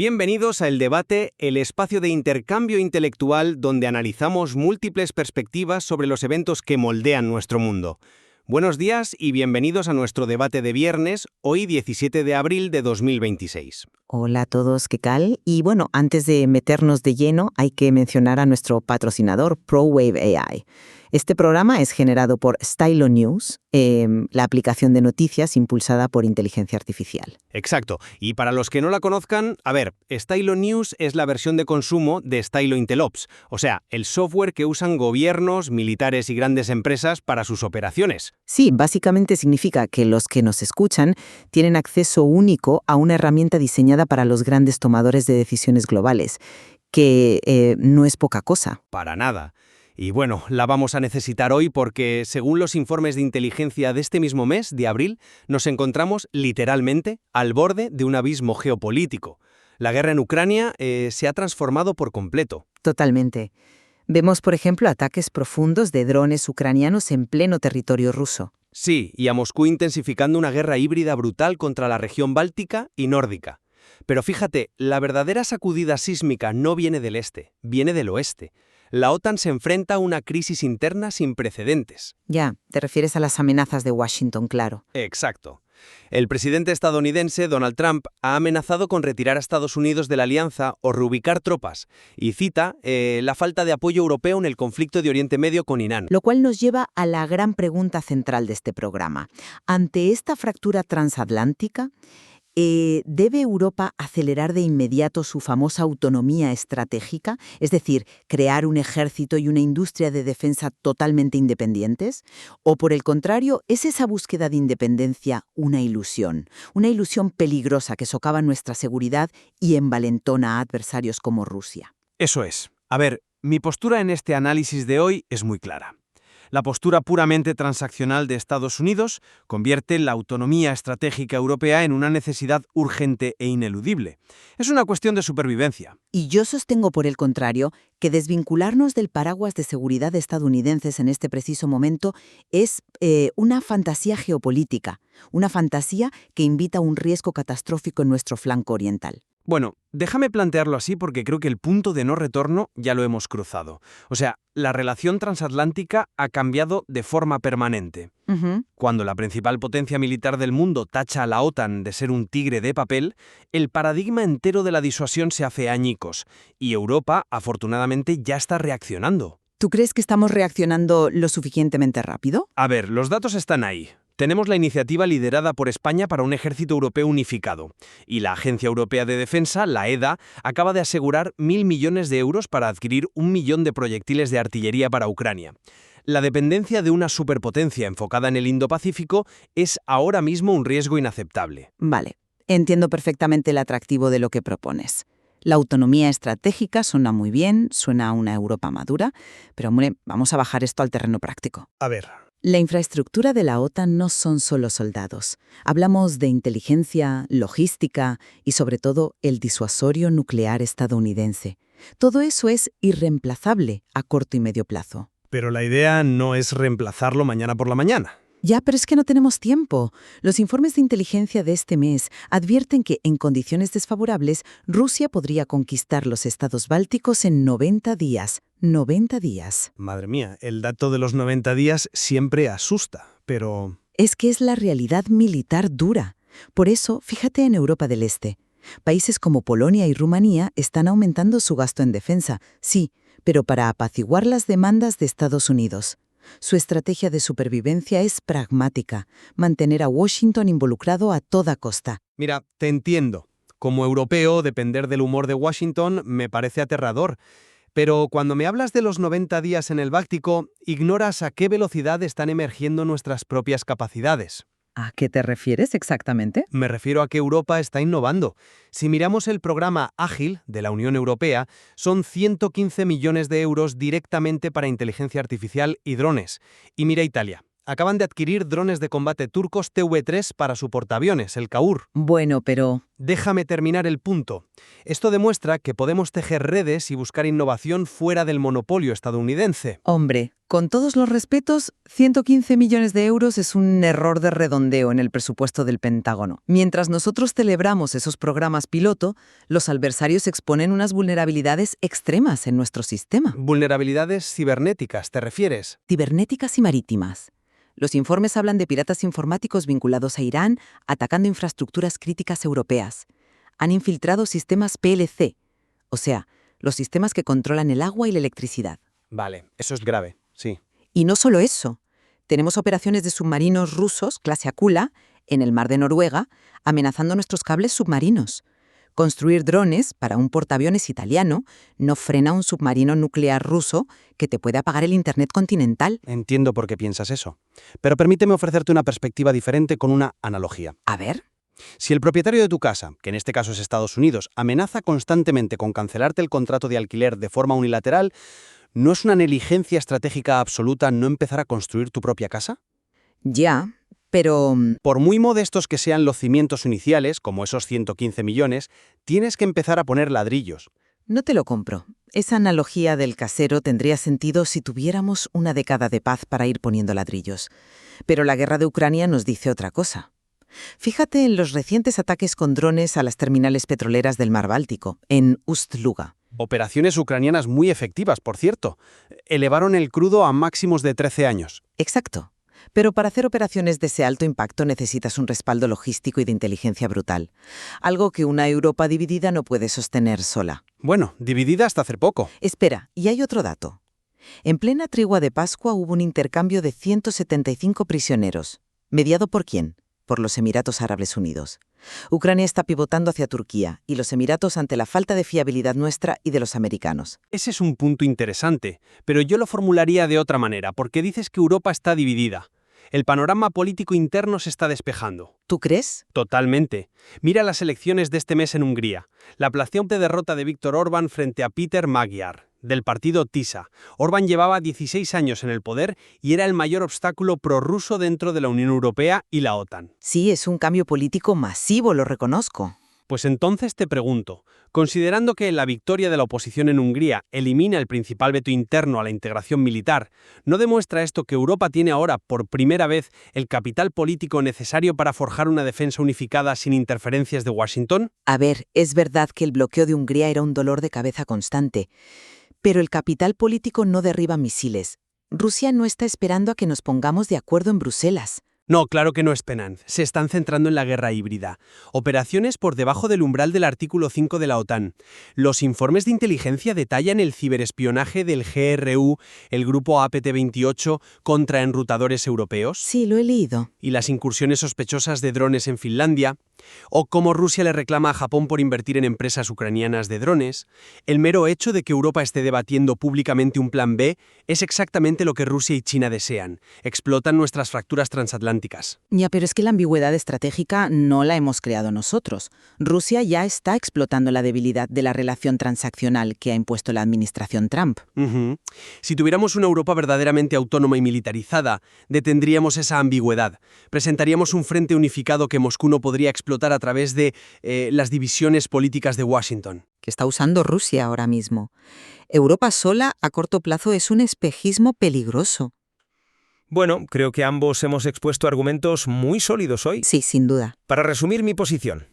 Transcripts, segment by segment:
Bienvenidos a El Debate, el espacio de intercambio intelectual donde analizamos múltiples perspectivas sobre los eventos que moldean nuestro mundo. Buenos días y bienvenidos a nuestro debate de viernes, hoy 17 de abril de 2026. Hola a todos, ¿qué tal? Y bueno, antes de meternos de lleno, hay que mencionar a nuestro patrocinador ProWave AI. Este programa es generado por Stylo News, la aplicación de noticias impulsada por inteligencia artificial. Exacto. Y para los que no la conozcan, Stylo News es la versión de consumo de Stylo Intelops, o sea, el software que usan gobiernos, militares y grandes empresas para sus operaciones. Sí, básicamente significa que los que nos escuchan tienen acceso único a una herramienta diseñada para los grandes tomadores de decisiones globales, que no es poca cosa. Para nada. Y bueno, la vamos a necesitar hoy porque, según los informes de inteligencia de este mismo mes, de abril, nos encontramos literalmente al borde de un abismo geopolítico. La guerra en Ucrania se ha transformado por completo. Totalmente. Vemos, por ejemplo, ataques profundos de drones ucranianos en pleno territorio ruso. Sí, y a Moscú intensificando una guerra híbrida brutal contra la región báltica y nórdica. Pero fíjate, la verdadera sacudida sísmica no viene del este, viene del oeste. La OTAN se enfrenta a una crisis interna sin precedentes. Ya, te refieres a las amenazas de Washington, claro. Exacto. El presidente estadounidense, Donald Trump, ha amenazado con retirar a Estados Unidos de la alianza o reubicar tropas, y cita la falta de apoyo europeo en el conflicto de Oriente Medio con Irán. Lo cual nos lleva a la gran pregunta central de este programa. Ante esta fractura transatlántica, ¿debe Europa acelerar de inmediato su famosa autonomía estratégica? Es decir, crear un ejército y una industria de defensa totalmente independientes? ¿O por el contrario, es esa búsqueda de independencia una ilusión peligrosa que socava nuestra seguridad y envalentona a adversarios como Rusia? Eso es. A ver, mi postura en este análisis de hoy es muy clara. La postura puramente transaccional de Estados Unidos convierte la autonomía estratégica europea en una necesidad urgente e ineludible. Es una cuestión de supervivencia. Y yo sostengo, por el contrario, que desvincularnos del paraguas de seguridad estadounidenses en este preciso momento es una fantasía geopolítica, una fantasía que invita a un riesgo catastrófico en nuestro flanco oriental. Bueno, déjame plantearlo así porque creo que el punto de no retorno ya lo hemos cruzado. O sea, la relación transatlántica ha cambiado de forma permanente. Cuando la principal potencia militar del mundo tacha a la OTAN de ser un tigre de papel, el paradigma entero de la disuasión se hace añicos, y Europa, afortunadamente, ya está reaccionando. ¿Tú crees que estamos reaccionando lo suficientemente rápido? A ver, los datos están ahí. Tenemos la iniciativa liderada por España para un ejército europeo unificado, y la Agencia Europea de Defensa, la EDA, acaba de asegurar 1.000 millones de euros para adquirir 1 millón de proyectiles de artillería para Ucrania. La dependencia de una superpotencia enfocada en el Indo-Pacífico es ahora mismo un riesgo inaceptable. Vale, entiendo perfectamente el atractivo de lo que propones. La autonomía estratégica suena muy bien, suena a una Europa madura, pero hombre, vamos a bajar esto al terreno práctico. A ver. La infraestructura de la OTAN no son solo soldados. Hablamos de inteligencia, logística y, sobre todo, el disuasorio nuclear estadounidense. Todo eso es irreemplazable a corto y medio plazo. Pero la idea no es reemplazarlo mañana por la mañana. Ya, pero es que no tenemos tiempo. Los informes de inteligencia de este mes advierten que, en condiciones desfavorables, Rusia podría conquistar los estados bálticos en 90 días. 90 días. Madre mía, el dato de los 90 días siempre asusta, pero... Es que es la realidad militar dura. Por eso, fíjate en Europa del Este. Países como Polonia y Rumanía están aumentando su gasto en defensa, sí, pero para apaciguar las demandas de Estados Unidos. Su estrategia de supervivencia es pragmática, mantener a Washington involucrado a toda costa. Mira, te entiendo. Como europeo, depender del humor de Washington me parece aterrador. Pero cuando me hablas de los 90 días en el Báltico, ignoras a qué velocidad están emergiendo nuestras propias capacidades. ¿A qué te refieres exactamente? Me refiero a que Europa está innovando. Si miramos el programa Ágil de la Unión Europea, son 115 millones de euros directamente para inteligencia artificial y drones. Y mira Italia. Acaban de adquirir drones de combate turcos TV-3 para su portaaviones, el Kaur. Bueno, pero... Déjame terminar el punto. Esto demuestra que podemos tejer redes y buscar innovación fuera del monopolio estadounidense. Hombre, con todos los respetos, 115 millones de euros es un error de redondeo en el presupuesto del Pentágono. Mientras nosotros celebramos esos programas piloto, los adversarios exponen unas vulnerabilidades extremas en nuestro sistema. Vulnerabilidades cibernéticas, ¿te refieres? Cibernéticas y marítimas. Los informes hablan de piratas informáticos vinculados a Irán atacando infraestructuras críticas europeas. Han infiltrado sistemas PLC, o sea, los sistemas que controlan el agua y la electricidad. Vale, eso es grave, sí. Y no solo eso. Tenemos operaciones de submarinos rusos, clase Akula, en el mar de Noruega, amenazando nuestros cables submarinos. Construir drones para un portaaviones italiano no frena un submarino nuclear ruso que te puede apagar el Internet continental. Entiendo por qué piensas eso. Pero permíteme ofrecerte una perspectiva diferente con una analogía. A ver. Si el propietario de tu casa, que en este caso es Estados Unidos, amenaza constantemente con cancelarte el contrato de alquiler de forma unilateral, ¿no es una negligencia estratégica absoluta no empezar a construir tu propia casa? Ya, pero... Por muy modestos que sean los cimientos iniciales, como esos 115 millones, tienes que empezar a poner ladrillos. No te lo compro. Esa analogía del casero tendría sentido si tuviéramos una década de paz para ir poniendo ladrillos. Pero la guerra de Ucrania nos dice otra cosa. Fíjate en los recientes ataques con drones a las terminales petroleras del Mar Báltico, en Ust-Luga. Operaciones ucranianas muy efectivas, por cierto. Elevaron el crudo a máximos de 13 años. Exacto. Pero para hacer operaciones de ese alto impacto necesitas un respaldo logístico y de inteligencia brutal. Algo que una Europa dividida no puede sostener sola. Bueno, dividida hasta hace poco. Espera, y hay otro dato. En plena tregua de Pascua hubo un intercambio de 175 prisioneros. ¿Mediado por quién? Por los Emiratos Árabes Unidos. Ucrania está pivotando hacia Turquía y los Emiratos ante la falta de fiabilidad nuestra y de los americanos. Ese es un punto interesante, pero yo lo formularía de otra manera, porque dices que Europa está dividida. El panorama político interno se está despejando. ¿Tú crees? Totalmente. Mira las elecciones de este mes en Hungría. La aplastante derrota de Viktor Orbán frente a Péter Magyar, del partido TISA. Orbán llevaba 16 años en el poder y era el mayor obstáculo prorruso dentro de la Unión Europea y la OTAN. Sí, es un cambio político masivo, lo reconozco. Pues entonces te pregunto, considerando que la victoria de la oposición en Hungría elimina el principal veto interno a la integración militar, ¿no demuestra esto que Europa tiene ahora, por primera vez, el capital político necesario para forjar una defensa unificada sin interferencias de Washington? A ver, es verdad que el bloqueo de Hungría era un dolor de cabeza constante, pero el capital político no derriba misiles. Rusia no está esperando a que nos pongamos de acuerdo en Bruselas. No, claro que no esperan. Se están centrando en la guerra híbrida. Operaciones por debajo del umbral del artículo 5 de la OTAN. Los informes de inteligencia detallan el ciberespionaje del GRU, el grupo APT-28, contra enrutadores europeos. Sí, lo he leído. Y las incursiones sospechosas de drones en Finlandia. O cómo Rusia le reclama a Japón por invertir en empresas ucranianas de drones. El mero hecho de que Europa esté debatiendo públicamente un plan B es exactamente lo que Rusia y China desean. Explotan nuestras fracturas transatlánticas. Ya, pero es que la ambigüedad estratégica no la hemos creado nosotros. Rusia ya está explotando la debilidad de la relación transaccional que ha impuesto la administración Trump. Si tuviéramos una Europa verdaderamente autónoma y militarizada, detendríamos esa ambigüedad. Presentaríamos un frente unificado que Moscú no podría explotar a través de las divisiones políticas de Washington. Que está usando Rusia ahora mismo. Europa sola, a corto plazo, es un espejismo peligroso. Bueno, creo que ambos hemos expuesto argumentos muy sólidos hoy. Sí, sin duda. Para resumir mi posición,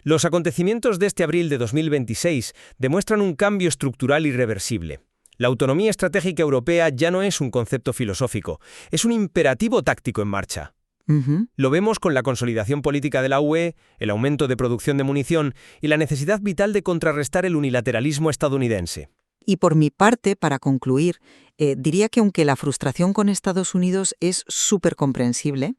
los acontecimientos de este abril de 2026 demuestran un cambio estructural irreversible. La autonomía estratégica europea ya no es un concepto filosófico, es un imperativo táctico en marcha. Lo vemos con la consolidación política de la UE, el aumento de producción de munición y la necesidad vital de contrarrestar el unilateralismo estadounidense. Y por mi parte, para concluir, diría que aunque la frustración con Estados Unidos es súper comprensible,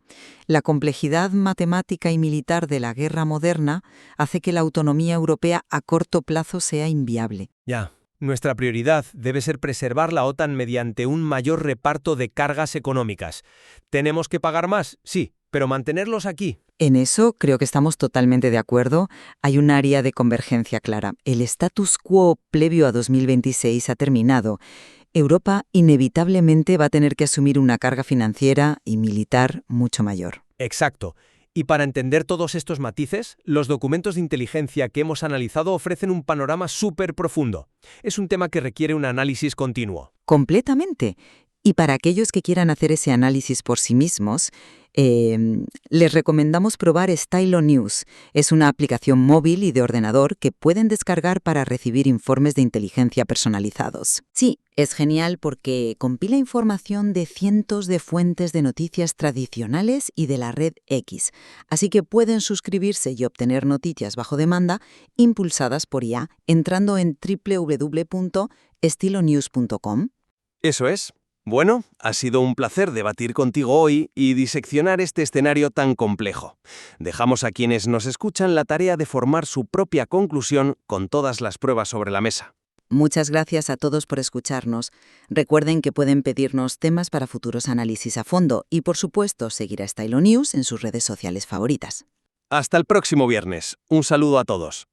la complejidad matemática y militar de la guerra moderna hace que la autonomía europea a corto plazo sea inviable. Ya. Nuestra prioridad debe ser preservar la OTAN mediante un mayor reparto de cargas económicas. ¿Tenemos que pagar más? Sí, pero mantenerlos aquí. En eso creo que estamos totalmente de acuerdo. Hay un área de convergencia clara. El status quo previo a 2026 ha terminado Europa inevitablemente va a tener que asumir una carga financiera y militar mucho mayor. Exacto. Y para entender todos estos matices, los documentos de inteligencia que hemos analizado ofrecen un panorama súper profundo. Es un tema que requiere un análisis continuo. Completamente. Y para aquellos que quieran hacer ese análisis por sí mismos, les recomendamos probar Stylo News. Es una aplicación móvil y de ordenador que pueden descargar para recibir informes de inteligencia personalizados. Sí, es genial porque compila información de cientos de fuentes de noticias tradicionales y de la red X. Así que pueden suscribirse y obtener noticias bajo demanda impulsadas por IA entrando en www.estilonews.com. Eso es. Bueno, ha sido un placer debatir contigo hoy y diseccionar este escenario tan complejo. Dejamos a quienes nos escuchan la tarea de formar su propia conclusión con todas las pruebas sobre la mesa. Muchas gracias a todos por escucharnos. Recuerden que pueden pedirnos temas para futuros análisis a fondo y, por supuesto, seguir a Stylo News en sus redes sociales favoritas. Hasta el próximo viernes. Un saludo a todos.